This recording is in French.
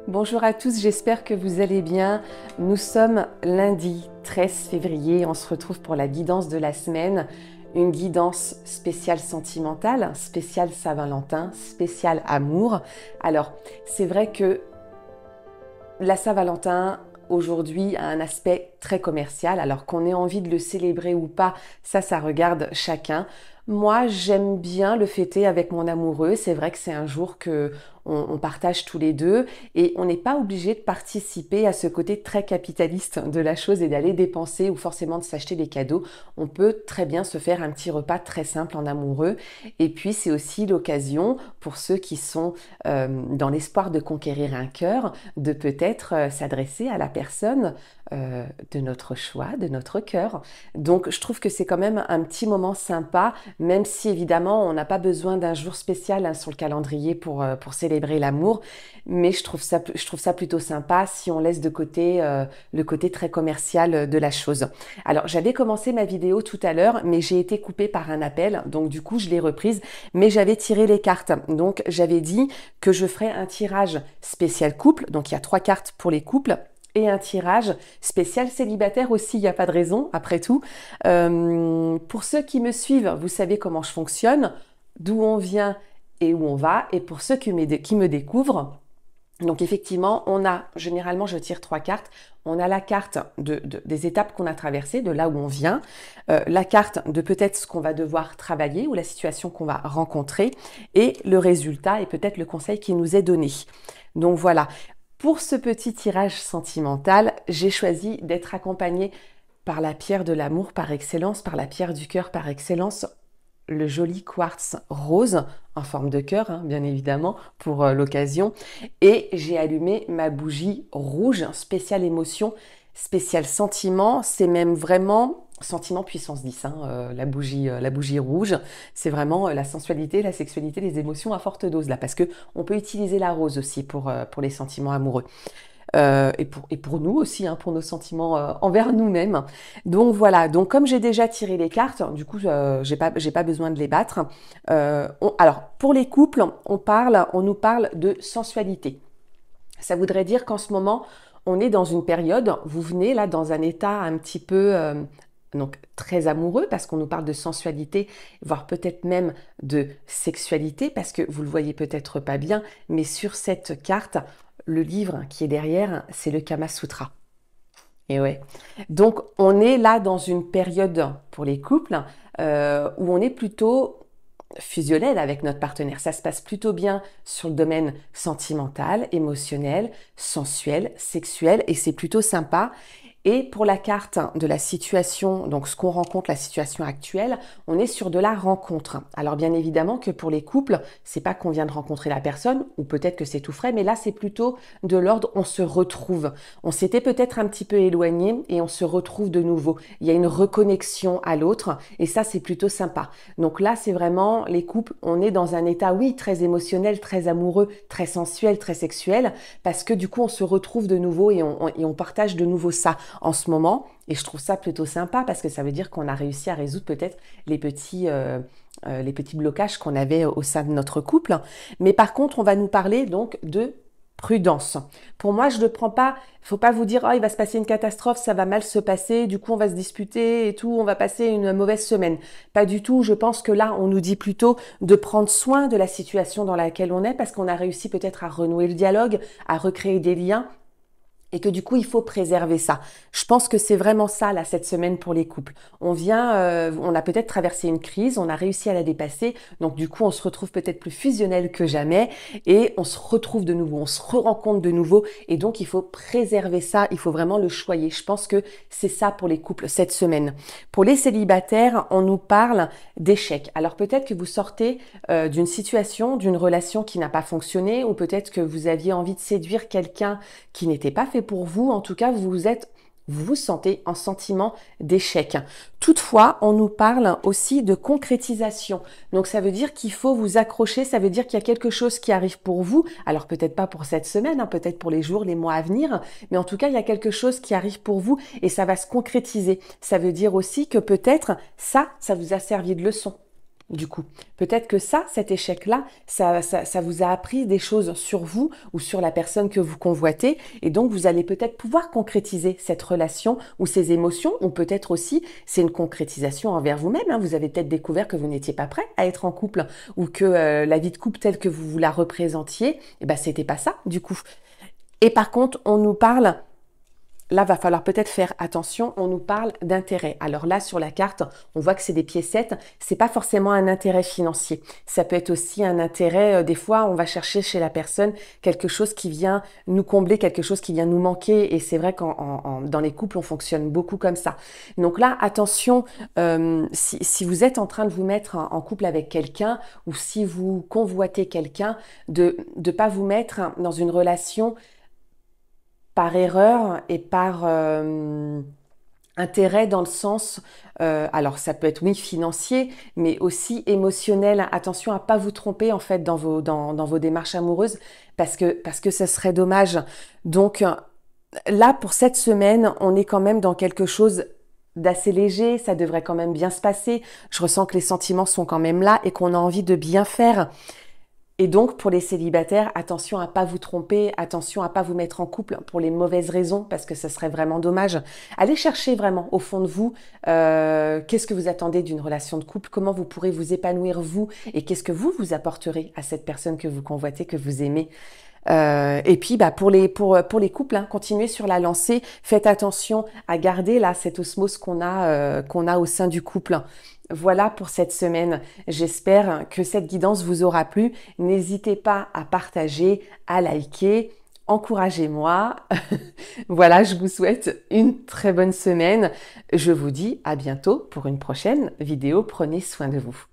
Bonjour à tous, j'espère que vous allez bien. Nous sommes lundi 13 février, on se retrouve pour la guidance de la semaine. Une guidance spéciale sentimentale, spéciale Saint-Valentin, spéciale amour. Alors, c'est vrai que la Saint-Valentin, aujourd'hui, a un aspect très commercial. Alors qu'on ait envie de le célébrer ou pas, ça regarde chacun. Moi, j'aime bien le fêter avec mon amoureux. C'est vrai que c'est un jour que on partage tous les deux et on n'est pas obligé de participer à ce côté très capitaliste de la chose et d'aller dépenser ou forcément de s'acheter des cadeaux. On peut très bien se faire un petit repas très simple en amoureux. Et puis, c'est aussi l'occasion pour ceux qui sont dans l'espoir de conquérir un cœur, de peut-être s'adresser à la personne de notre choix, de notre cœur. Donc, je trouve que c'est quand même un petit moment sympa, même si évidemment, on n'a pas besoin d'un jour spécial sur le calendrier pour célébrer l'amour. Mais je trouve ça plutôt sympa si on laisse de côté le côté très commercial de la chose. Alors, j'avais commencé ma vidéo tout à l'heure, mais j'ai été coupée par un appel. Donc, du coup, je l'ai reprise. Mais j'avais tiré les cartes. Donc, j'avais dit que je ferais un tirage spécial couple. Donc, il y a 3 cartes pour les couples et un tirage spécial célibataire aussi, il n'y a pas de raison, après tout. Pour ceux qui me suivent, vous savez comment je fonctionne, d'où on vient et où on va. Et pour ceux qui me découvrent, donc effectivement, généralement je tire 3 cartes. On a la carte des étapes qu'on a traversées, de là où on vient, la carte de peut-être ce qu'on va devoir travailler ou la situation qu'on va rencontrer, et le résultat et peut-être le conseil qui nous est donné. Donc voilà. Pour ce petit tirage sentimental, j'ai choisi d'être accompagnée par la pierre de l'amour par excellence, par la pierre du cœur par excellence, le joli quartz rose en forme de cœur, hein, bien évidemment, pour l'occasion. Et j'ai allumé ma bougie rouge, spéciale émotion, spécial sentiment. C'est même vraiment sentiment puissance 10, hein, la bougie rouge. C'est vraiment la sensualité, la sexualité, les émotions à forte dose là, parce que on peut utiliser la rose aussi pour les sentiments amoureux. Et pour nous aussi, hein, pour nos sentiments envers nous-mêmes. Donc voilà, donc comme j'ai déjà tiré les cartes, du coup, j'ai pas besoin de les battre. Alors, pour les couples, on nous parle de sensualité. Ça voudrait dire qu'en ce moment, on est dans une période, vous venez là dans un état un petit peu donc très amoureux parce qu'on nous parle de sensualité, voire peut-être même de sexualité parce que vous le voyez peut-être pas bien, mais sur cette carte, le livre qui est derrière, c'est le Kama Sutra. Et ouais. Donc on est là dans une période pour les couples où on est plutôt fusionnel avec notre partenaire. Ça se passe plutôt bien sur le domaine sentimental, émotionnel, sensuel, sexuel, et c'est plutôt sympa. Et pour la carte de la situation, donc ce qu'on rencontre, la situation actuelle, on est sur de la rencontre. Alors bien évidemment que pour les couples, c'est pas qu'on vient de rencontrer la personne, ou peut-être que c'est tout frais, mais là c'est plutôt de l'ordre on se retrouve. On s'était peut-être un petit peu éloigné et on se retrouve de nouveau. Il y a une reconnexion à l'autre et ça c'est plutôt sympa. Donc là c'est vraiment les couples, on est dans un état oui très émotionnel, très amoureux, très sensuel, très sexuel, parce que du coup on se retrouve de nouveau et on partage de nouveau ça en ce moment, et je trouve ça plutôt sympa parce que ça veut dire qu'on a réussi à résoudre peut-être les petits blocages qu'on avait au sein de notre couple. Mais par contre, on va nous parler donc de prudence. Pour moi, je ne prends pas, il faut pas vous dire, oh, il va se passer une catastrophe, ça va mal se passer, du coup on va se disputer et tout, on va passer une mauvaise semaine. Pas du tout, je pense que là, on nous dit plutôt de prendre soin de la situation dans laquelle on est parce qu'on a réussi peut-être à renouer le dialogue, à recréer des liens, et que du coup, il faut préserver ça. Je pense que c'est vraiment ça, là, cette semaine pour les couples. On a peut-être traversé une crise, on a réussi à la dépasser, donc du coup, on se retrouve peut-être plus fusionnel que jamais, et on se retrouve de nouveau, on se re-rencontre de nouveau, et donc il faut préserver ça, il faut vraiment le choyer. Je pense que c'est ça pour les couples cette semaine. Pour les célibataires, on nous parle d'échecs. Alors peut-être que vous sortez d'une situation, d'une relation qui n'a pas fonctionné, ou peut-être que vous aviez envie de séduire quelqu'un qui n'était pas fait pour vous, en tout cas vous vous sentez en sentiment d'échec. Toutefois, on nous parle aussi de concrétisation. Donc ça veut dire qu'il faut vous accrocher, ça veut dire qu'il y a quelque chose qui arrive pour vous. Alors peut-être pas pour cette semaine, hein, peut-être pour les jours, les mois à venir, mais en tout cas, il y a quelque chose qui arrive pour vous et ça va se concrétiser. Ça veut dire aussi que peut-être ça vous a servi de leçon. Du coup, peut-être que cet échec-là, ça vous a appris des choses sur vous ou sur la personne que vous convoitez, et donc vous allez peut-être pouvoir concrétiser cette relation ou ces émotions, ou peut-être aussi c'est une concrétisation envers vous-même, hein. Vous avez peut-être découvert que vous n'étiez pas prêt à être en couple, ou que la vie de couple telle que vous la représentiez, eh ben c'était pas ça du coup. Et par contre, on nous parle. Là, va falloir peut-être faire attention, on nous parle d'intérêt. Alors là, sur la carte, on voit que c'est des piécettes, c'est pas forcément un intérêt financier. Ça peut être aussi un intérêt, des fois, on va chercher chez la personne quelque chose qui vient nous combler, quelque chose qui vient nous manquer, et c'est vrai dans les couples, on fonctionne beaucoup comme ça. Donc là, attention, si vous êtes en train de vous mettre en couple avec quelqu'un, ou si vous convoitez quelqu'un, de ne pas vous mettre dans une relation par erreur et par intérêt dans le sens, alors ça peut être oui financier, mais aussi émotionnel. Attention à pas vous tromper en fait dans vos démarches amoureuses parce que ça serait dommage. Donc là pour cette semaine, on est quand même dans quelque chose d'assez léger, ça devrait quand même bien se passer. Je ressens que les sentiments sont quand même là et qu'on a envie de bien faire. Et donc, pour les célibataires, attention à pas vous tromper, attention à pas vous mettre en couple pour les mauvaises raisons, parce que ça serait vraiment dommage. Allez chercher vraiment au fond de vous, qu'est-ce que vous attendez d'une relation de couple, comment vous pourrez vous épanouir vous, et qu'est-ce que vous apporterez à cette personne que vous convoitez, que vous aimez. Et puis pour les couples, hein, continuez sur la lancée, faites attention à garder là cette osmose qu'on a au sein du couple. Voilà pour cette semaine. J'espère que cette guidance vous aura plu. N'hésitez pas à partager, à liker. Encouragez-moi. Voilà, je vous souhaite une très bonne semaine. Je vous dis à bientôt pour une prochaine vidéo. Prenez soin de vous.